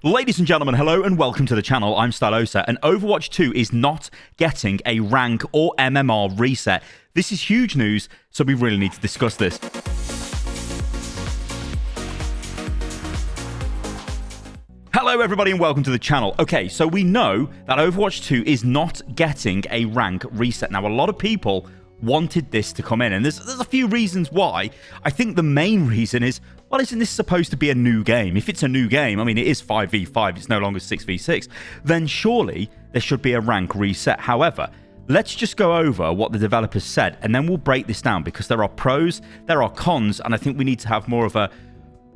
Ladies and gentlemen, hello and welcome to the channel. I'm Stylosa, and Overwatch 2 is not getting a rank or MMR reset. This is huge news, so we really need to discuss this. Hello everybody and welcome to the channel. Okay, so we know that Overwatch 2 is not getting a rank reset. Now, a lot of people wanted this to come in, and there's a few reasons why. I think the main reason is, well, isn't this supposed to be a new game? If it's a new game, I mean, it is 5v5, it's no longer 6v6, then surely there should be a rank reset. However, let's just go over what the developers said, and then we'll break this down, because there are pros, there are cons, and I think we need to have more of a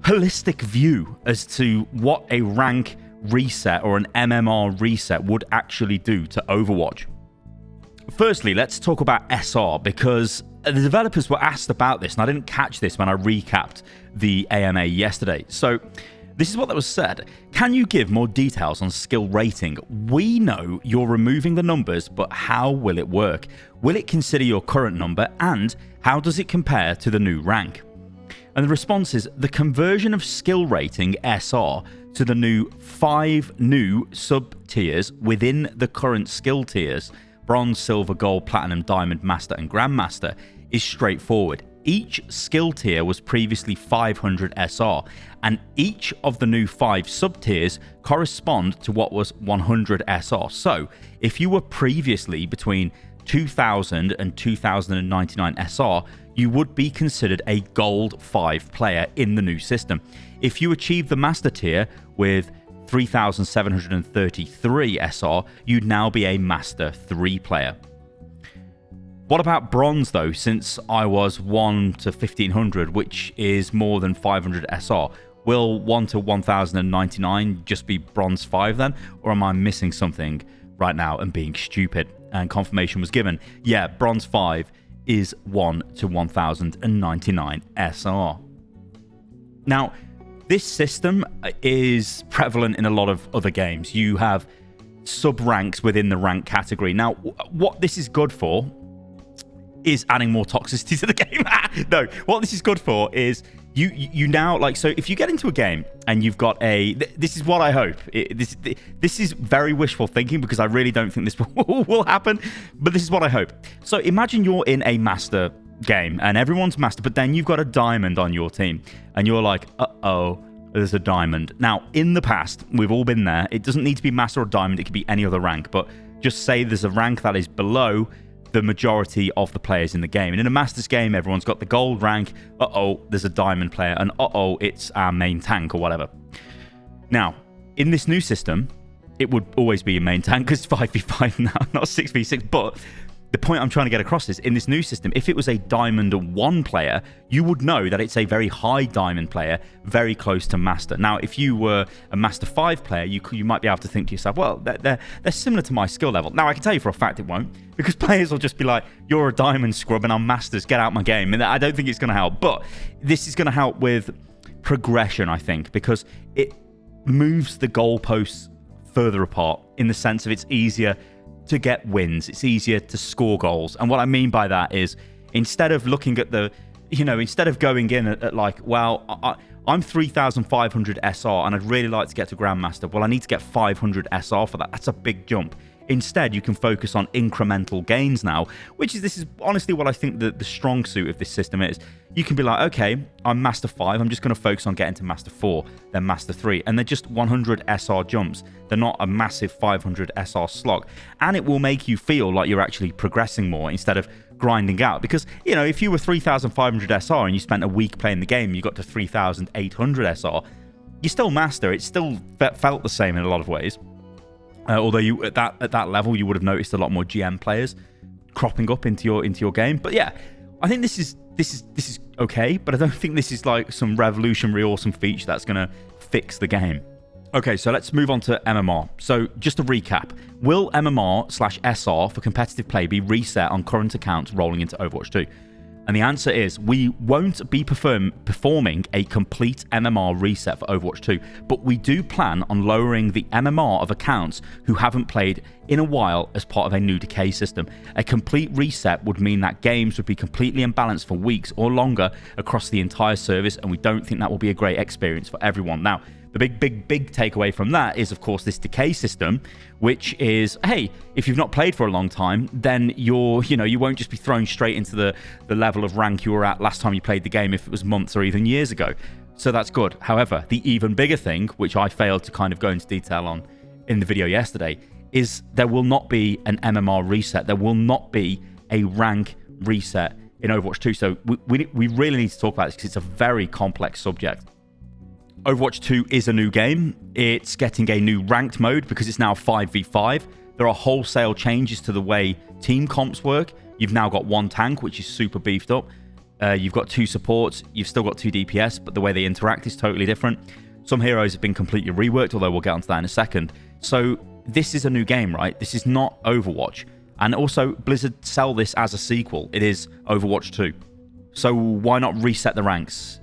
holistic view as to what a rank reset or an MMR reset would actually do to Overwatch. Firstly, let's talk about SR, because the developers were asked about this, and I didn't catch this when I recapped the AMA yesterday. So this is what that was said. Can you give more details on skill rating? We know you're removing the numbers, but how will it work? Will it consider your current number, and how does it compare to the new rank? And the response is the conversion of skill rating SR to the new 5 new sub-tiers within the current skill tiers, Bronze, Silver, Gold, Platinum, Diamond, Master, and Grandmaster, is straightforward. Each skill tier was previously 500 SR, and each of the new 5 sub-tiers correspond to what was 100 SR. So, if you were previously between 2000 and 2099 SR, you would be considered a Gold 5 player in the new system. If you achieve the Master tier with 3,733 SR, you'd now be a Master 3 player. What about Bronze though, since I was 1 to 1500, which is more than 500 SR? Will 1 to 1099 just be Bronze 5 then? Or am I missing something right now and being stupid? And confirmation was given. Yeah, Bronze 5 is 1 to 1099 SR. Now, this system is prevalent in a lot of other games. You have sub-ranks within the rank category. Now, what this is good for is adding more toxicity to the game. No, what this is good for is you now, like, so if you get into a game and you've got this is what I hope. This is very wishful thinking, because I really don't think this will happen, but this is what I hope. So imagine you're in a Master game and everyone's Master, but then you've got a Diamond on your team and you're like, uh-oh, there's a Diamond. Now, in the past, we've all been there. It doesn't need to be Master or Diamond, it could be any other rank, but just say there's a rank that is below the majority of the players in the game. And in a Masters game, everyone's got the Gold rank, uh-oh, there's a Diamond player, and uh-oh, it's our main tank or whatever. Now, in this new system, it would always be a main tank, because it's 5v5 now, not 6v6, but the point I'm trying to get across is, in this new system, if it was a Diamond 1 player, you would know that it's a very high Diamond player, very close to Master. Now, if you were a Master 5 player, you might be able to think to yourself, well, they're similar to my skill level. Now, I can tell you for a fact it won't, because players will just be like, you're a Diamond scrub and I'm Masters, get out my game. And I don't think it's going to help, but this is going to help with progression, I think, because it moves the goalposts further apart, in the sense of it's easier to get wins, it's easier to score goals. And what I mean by that is, instead of looking at instead of going in at like, well, I'm 3,500 SR and I'd really like to get to Grandmaster, well, I need to get 500 SR for that. That's a big jump. Instead, you can focus on incremental gains now, this is honestly what I think the strong suit of this system is. You can be like, okay, I'm Master 5, I'm just going to focus on getting to Master 4, then Master 3, and they're just 100 SR jumps. They're not a massive 500 SR slog. And it will make you feel like you're actually progressing more instead of grinding out. Because, if you were 3,500 SR and you spent a week playing the game, you got to 3,800 SR, you're still Master. It still felt the same in a lot of ways. Although you at that level, you would have noticed a lot more GM players cropping up into your game. But yeah, I think this is okay, but I don't think this is like some revolutionary awesome feature that's going to fix the game. Okay, so let's move on to MMR. So just to recap, will MMR/SR for competitive play be reset on current accounts rolling into Overwatch 2? And the answer is, we won't be performing a complete MMR reset for Overwatch 2, but we do plan on lowering the MMR of accounts who haven't played in a while as part of a new decay system. A complete reset would mean that games would be completely imbalanced for weeks or longer across the entire service, and we don't think that will be a great experience for everyone. Now, the The big takeaway from that is, of course, this decay system, which is, hey, if you've not played for a long time, then you won't just be thrown straight into the level of rank you were at last time you played the game if it was months or even years ago. So that's good. However, the even bigger thing, which I failed to kind of go into detail on in the video yesterday, is there will not be an MMR reset. There will not be a rank reset in Overwatch 2. So we really need to talk about this because it's a very complex subject. Overwatch 2 is a new game. It's getting a new ranked mode because it's now 5v5. There are wholesale changes to the way team comps work. You've now got one tank, which is super beefed up. You've got 2 supports. You've still got 2 DPS, but the way they interact is totally different. Some heroes have been completely reworked, although we'll get onto that in a second. So this is a new game, right? This is not Overwatch. And also, Blizzard sell this as a sequel. It is Overwatch 2. So why not reset the ranks?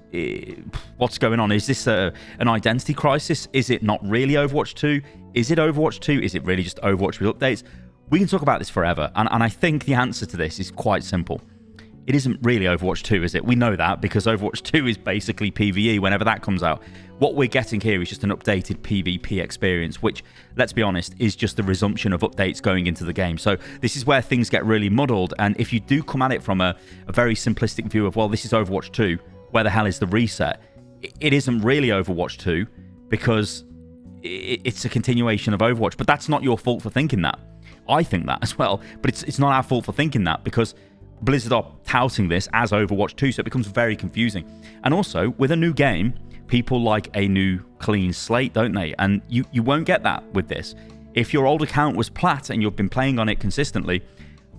What's going on? Is this an identity crisis? Is it not really Overwatch 2? Is it Overwatch 2? Is it really just Overwatch with updates? We can talk about this forever. And I think the answer to this is quite simple. It isn't really Overwatch 2, is it? We know that because Overwatch 2 is basically PvE whenever that comes out. What we're getting here is just an updated PvP experience, which, let's be honest, is just the resumption of updates going into the game. So this is where things get really muddled. And if you do come at it from a very simplistic view of, well, this is Overwatch 2, where the hell is the reset? It isn't really Overwatch 2 because it's a continuation of Overwatch. But that's not your fault for thinking that. I think that as well. But it's not our fault for thinking that because Blizzard are touting this as Overwatch 2, so it becomes very confusing. And also, with a new game, people like a new clean slate, don't they? And you won't get that with this. If your old account was plat and you've been playing on it consistently,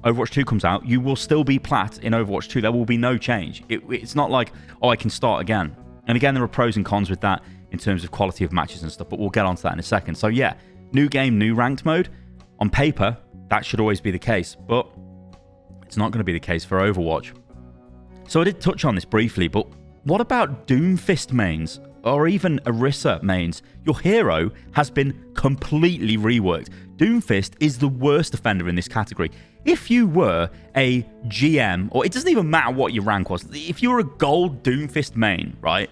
Overwatch 2 comes out, you will still be plat in Overwatch 2. There will be no change. It's not like, oh, I can start again. And again, there are pros and cons with that in terms of quality of matches and stuff, but we'll get onto that in a second. So yeah, new game, new ranked mode. On paper, that should always be the case, but it's not going to be the case for Overwatch. So I did touch on this briefly, but what about Doomfist mains or even Orisa mains? Your hero has been completely reworked. Doomfist is the worst offender in this category. If you were a GM, or it doesn't even matter what your rank was, if you were a gold Doomfist main, right,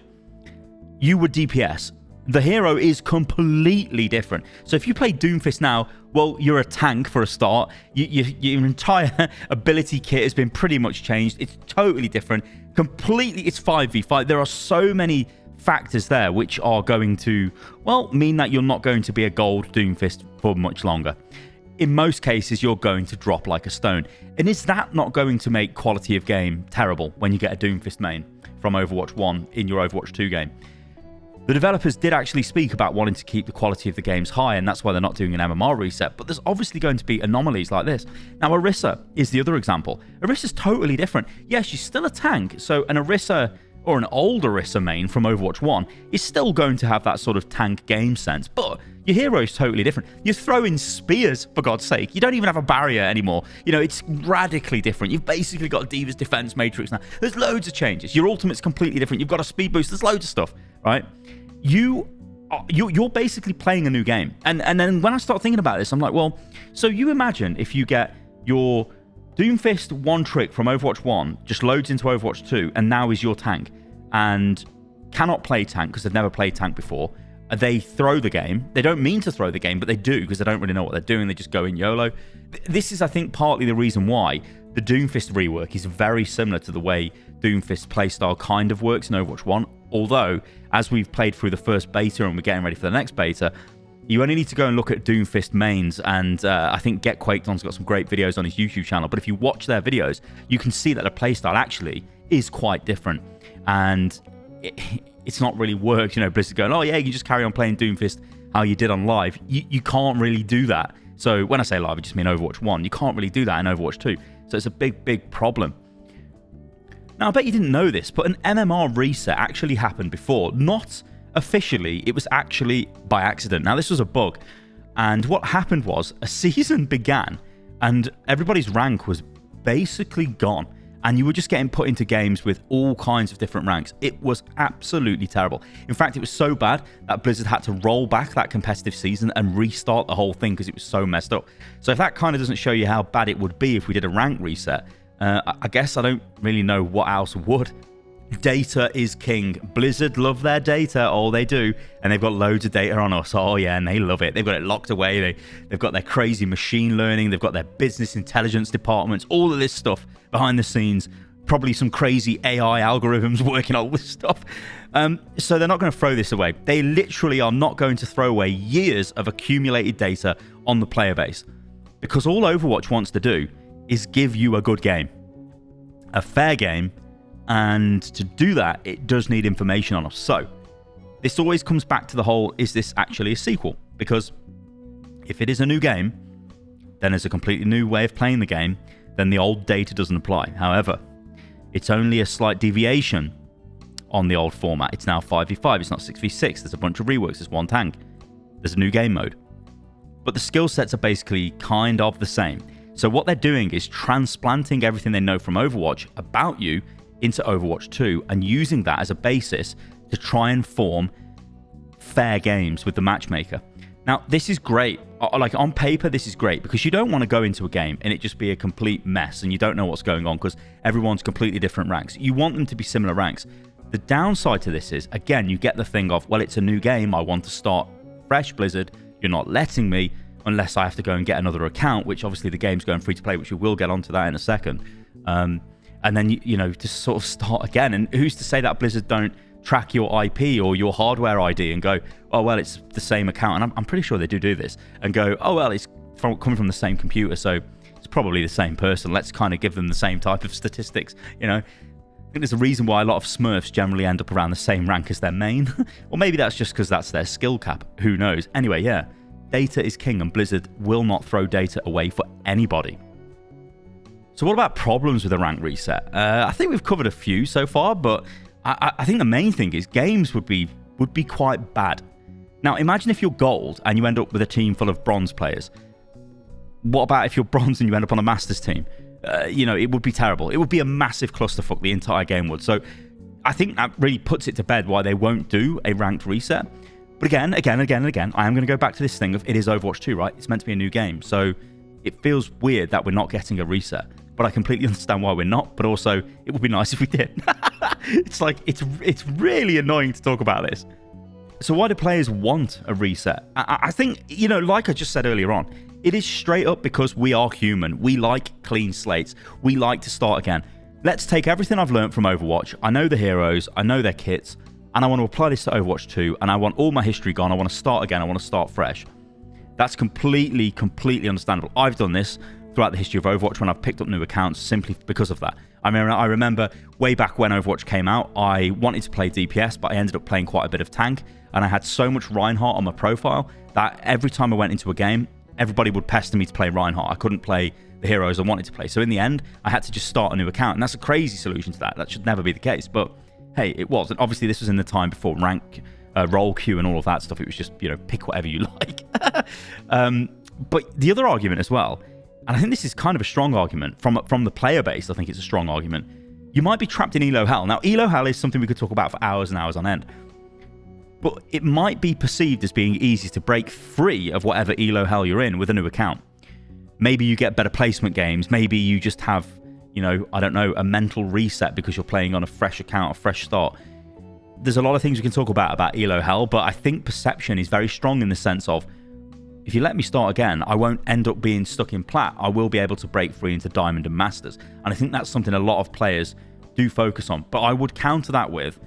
you were DPS. The hero is completely different. So if you play Doomfist now, well, you're a tank for a start. Your entire ability kit has been pretty much changed. It's totally different. Completely, it's 5v5. There are so many factors there which are going to, well, mean that you're not going to be a gold Doomfist for much longer. In most cases, you're going to drop like a stone. And is that not going to make quality of game terrible when you get a Doomfist main from Overwatch 1 in your Overwatch 2 game? The developers did actually speak about wanting to keep the quality of the games high, and that's why they're not doing an MMR reset, but there's obviously going to be anomalies like this. Now, Orisa is the other example. Orisa's totally different. Yeah, she's still a tank, so an Orisa or an old Orisa main from Overwatch 1 is still going to have that sort of tank game sense, but your hero is totally different. You're throwing spears, for God's sake. You don't even have a barrier anymore. You know, it's radically different. You've basically got a Diva's defense matrix now. There's loads of changes. Your ultimate's completely different. You've got a speed boost. There's loads of stuff, right? You're basically playing a new game. And then when I start thinking about this, I'm like, well, so you imagine if you get your Doomfist one trick from Overwatch 1 just loads into Overwatch 2 and now is your tank and cannot play tank because they've never played tank before. They throw the game. They don't mean to throw the game, but they do because they don't really know what they're doing. They just go in YOLO. This is, I think, partly the reason why the Doomfist rework is very similar to the way Doomfist playstyle kind of works in Overwatch 1. Although, as we've played through the first beta and we're getting ready for the next beta, you only need to go and look at Doomfist mains, and I think Get Quaked On's got some great videos on his YouTube channel, but if you watch their videos, you can see that the playstyle actually is quite different, and it's not really worked. You know, Blizzard going, oh yeah, you just carry on playing Doomfist how you did on live. You can't really do that. So when I say live, I just mean Overwatch 1. You can't really do that in Overwatch 2. So it's a big problem. Now, I bet you didn't know this, but an MMR reset actually happened before. Not officially, it was actually by accident. Now, this was a bug. And what happened was a season began and everybody's rank was basically gone. And you were just getting put into games with all kinds of different ranks. It was absolutely terrible. In fact, it was so bad that Blizzard had to roll back that competitive season and restart the whole thing because it was so messed up. So if that kind of doesn't show you how bad it would be if we did a rank reset, I guess I don't really know what else would. Data is king. Blizzard love their data. Oh, they do. And they've got loads of data on us. Oh, yeah, and they love it. They've got it locked away. They've got their crazy machine learning. They've got their business intelligence departments. All of this stuff behind the scenes. Probably some crazy AI algorithms working on all this stuff. So they're not going to throw this away. They literally are not going to throw away years of accumulated data on the player base. Because all Overwatch wants to do is give you a good game. A fair game. And to do that, it does need information on us. So this always comes back to the whole, is this actually a sequel? Because if it is a new game, then there's a completely new way of playing the game, then the old data doesn't apply. However, it's only a slight deviation on the old format. It's now 5v5, it's not 6v6, there's a bunch of reworks, there's one tank, there's a new game mode. But the skill sets are basically kind of the same. So what they're doing is transplanting everything they know from Overwatch about you into Overwatch 2 and using that as a basis to try and form fair games with the matchmaker. Now, this is great. Like, on paper, this is great because you don't want to go into a game and it just be a complete mess and you don't know what's going on because everyone's completely different ranks. You want them to be similar ranks. The downside to this is, again, you get the thing of, well, it's a new game. I want to start fresh, Blizzard. You're not letting me unless I have to go and get another account, which obviously the game's going free to play, which we will get onto that in a second. And then, you know, just sort of start again. And who's to say that Blizzard don't track your IP or your hardware ID and go, oh, well, it's the same account. And I'm pretty sure they do this and go, oh, well, it's coming from the same computer. So it's probably the same person. Let's kind of give them the same type of statistics. You know, I think there's a reason why a lot of Smurfs generally end up around the same rank as their main. Or maybe that's just because that's their skill cap. Who knows? Anyway, yeah, data is king and Blizzard will not throw data away for anybody. So what about problems with a rank reset? I think we've covered a few so far, but I think the main thing is games would be quite bad. Now, imagine if you're gold and you end up with a team full of bronze players. What about if you're bronze and you end up on a Masters team? You know, it would be terrible. It would be a massive clusterfuck, the entire game would. So I think that really puts it to bed why they won't do a ranked reset. But again, I am going to go back to this thing of it is Overwatch 2, right? It's meant to be a new game. So it feels weird that we're not getting a reset. But I completely understand why we're not. But also, it would be nice if we did. It's like, it's really annoying to talk about this. So why do players want a reset? I think, you know, like I just said earlier on, it is straight up because we are human. We like clean slates. We like to start again. Let's take everything I've learned from Overwatch. I know the heroes. I know their kits. And I want to apply this to Overwatch 2. And I want all my history gone. I want to start again. I want to start fresh. That's completely understandable. I've done this throughout the history of Overwatch when I've picked up new accounts simply because of that. I remember way back when Overwatch came out, I wanted to play DPS, but I ended up playing quite a bit of tank, and I had so much Reinhardt on my profile that every time I went into a game, everybody would pester me to play Reinhardt. I couldn't play the heroes I wanted to play. So in the end, I had to just start a new account, and that's a crazy solution to that. That should never be the case, but hey, it was. And obviously this was in the time before rank, role queue and all of that stuff. It was just, you know, pick whatever you like. But the other argument as well, and I think this is kind of a strong argument from the player base. I think it's a strong argument. You might be trapped in Elo Hell. Now, Elo Hell is something we could talk about for hours and hours on end. But it might be perceived as being easy to break free of whatever Elo Hell you're in with a new account. Maybe you get better placement games. Maybe you just have, you know, I don't know, a mental reset because you're playing on a fresh account, a fresh start. There's a lot of things we can talk about Elo Hell, but I think perception is very strong in the sense of, if you let me start again, I won't end up being stuck in Plat. I will be able to break free into Diamond and Masters. And I think that's something a lot of players do focus on. But I would counter that with,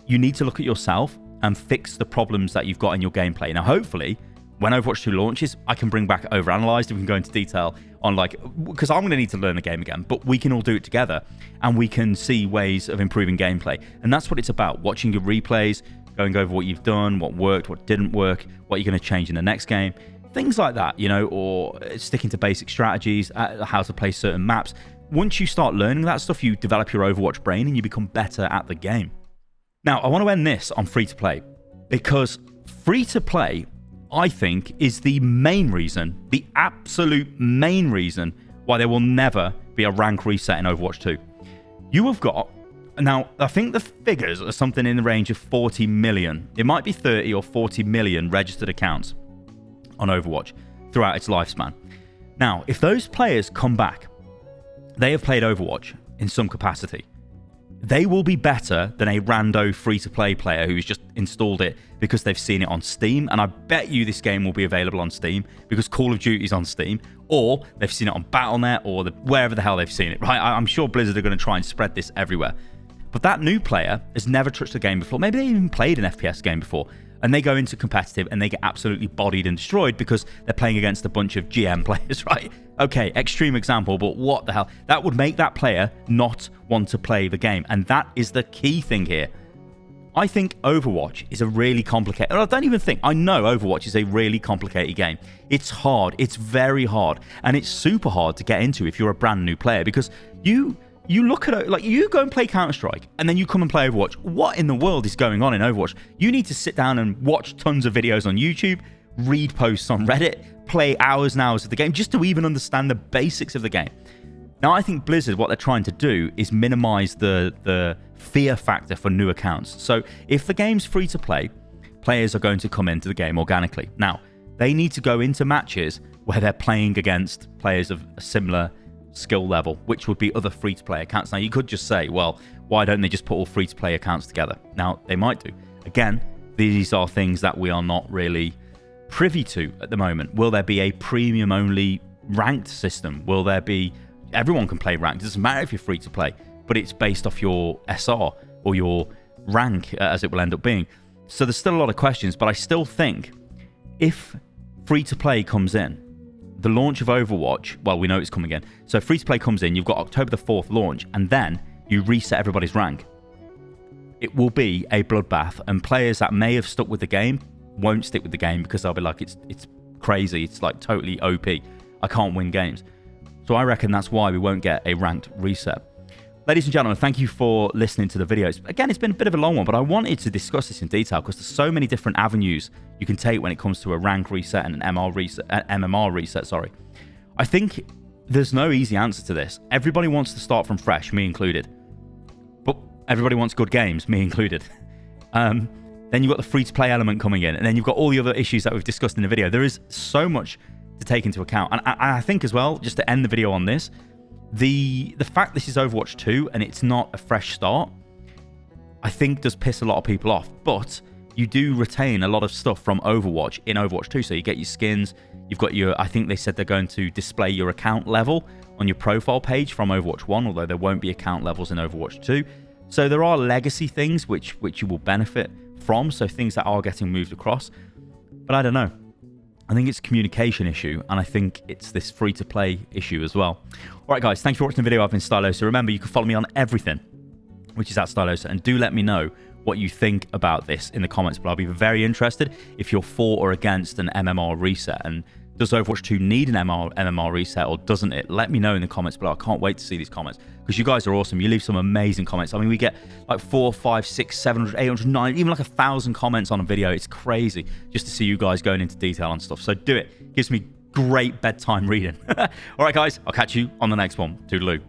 you need to look at yourself and fix the problems that you've got in your gameplay. Now, hopefully, when Overwatch 2 launches, I can bring back Overanalyzed and we can go into detail on, like, because I'm going to need to learn the game again, but we can all do it together and we can see ways of improving gameplay. And that's what it's about, watching your replays, going over what you've done, what worked, what didn't work, what you're going to change in the next game, things like that, you know, or sticking to basic strategies, how to play certain maps. Once you start learning that stuff, you develop your Overwatch brain and you become better at the game. Now, I want to end this on free-to-play, because free-to-play, I think, is the main reason, the absolute main reason why there will never be a rank reset in Overwatch 2. You have got, now, I think the figures are something in the range of 40 million. It might be 30 or 40 million registered accounts on Overwatch throughout its lifespan. Now, if those players come back, they have played Overwatch in some capacity. they will be better than a rando free-to-play player who's just installed it because they've seen it on Steam. And I bet you this game will be available on Steam because Call of Duty is on Steam, or they've seen it on Battle.net or wherever the hell they've seen it, right? I'm sure Blizzard are going to try and spread this everywhere. But that new player has never touched a game before. Maybe they even played an FPS game before. And they go into competitive and they get absolutely bodied and destroyed because they're playing against a bunch of GM players, right? Okay, extreme example, but what the hell? That would make that player not want to play the game. And that is the key thing here. I think Overwatch is a really complicated... I don't even think... I know Overwatch is a really complicated game. It's hard. It's very hard. And it's super hard to get into if you're a brand new player because you look at it, like you go and play Counter-Strike and then you come and play Overwatch. What in the world is going on in Overwatch? You need to sit down and watch tons of videos on YouTube, read posts on Reddit, play hours and hours of the game just to even understand the basics of the game. Now, I think Blizzard, what they're trying to do is minimize the fear factor for new accounts. So if the game's free to play, players are going to come into the game organically. Now, they need to go into matches where they're playing against players of a similar skill level, which would be other free-to-play accounts. Now, you could just say, well, why don't they just put all free-to-play accounts together? Now, they might do. Again, these are things that we are not really privy to at the moment. Will there be a premium-only ranked system? Will there be... Everyone can play ranked. It doesn't matter if you're free-to-play, but it's based off your SR or your rank, as it will end up being. So there's still a lot of questions, but I still think if free-to-play comes in, the launch of Overwatch, well, we know it's coming in. So free-to-play comes in, you've got October the 4th launch, and then you reset everybody's rank. It will be a bloodbath, and players that may have stuck with the game won't stick with the game because they'll be like, it's crazy, it's like totally OP. I can't win games. So I reckon that's why we won't get a ranked reset. Ladies and gentlemen, thank you for listening to the videos. Again, it's been a bit of a long one, but I wanted to discuss this in detail because there's so many different avenues you can take when it comes to a rank reset and an MMR reset. I think there's no easy answer to this. Everybody wants to start from fresh, me included. But everybody wants good games, me included. Then you've got the free-to-play element coming in, and then you've got all the other issues that we've discussed in the video. There is so much to take into account. And I think as well, just to end the video on this, the fact this is Overwatch 2 and it's not a fresh start, I think does piss a lot of people off. But you do retain a lot of stuff from Overwatch in Overwatch 2. So you get your skins, you've got your... I think they said they're going to display your account level on your profile page from Overwatch 1, although there won't be account levels in Overwatch 2. So there are legacy things which you will benefit from, so things that are getting moved across. But I don't know. I think it's a communication issue, and I think it's this free-to-play issue as well. All right, guys, thanks for watching the video. I've been Stylosa. Remember, you can follow me on everything, which is at Stylosa, and do let me know what you think about this in the comments, but I'll be very interested if you're for or against an MMR reset, and does Overwatch 2 need an MMR reset, or doesn't it? Let me know in the comments below. I can't wait to see these comments, because you guys are awesome. You leave some amazing comments. I mean, we get like 400, 500, 600, 700, 800, 900, even like 1,000 comments on a video. It's crazy just to see you guys going into detail on stuff. So do it. Gives me great bedtime reading. All right, guys, I'll catch you on the next one. Toodaloo.